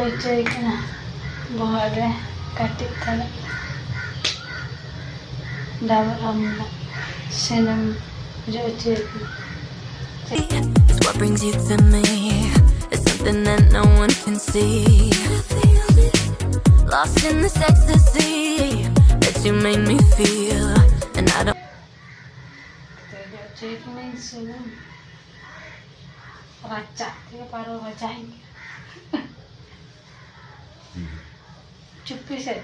cuy kena bawa deh katik tala dapat amma senam cuy. It's what brings you to me. It's something that no one can see. Lost in this ecstasy that you made me feel. And I don't Cuy kena senam racak dia paruh racain. Cupis ya.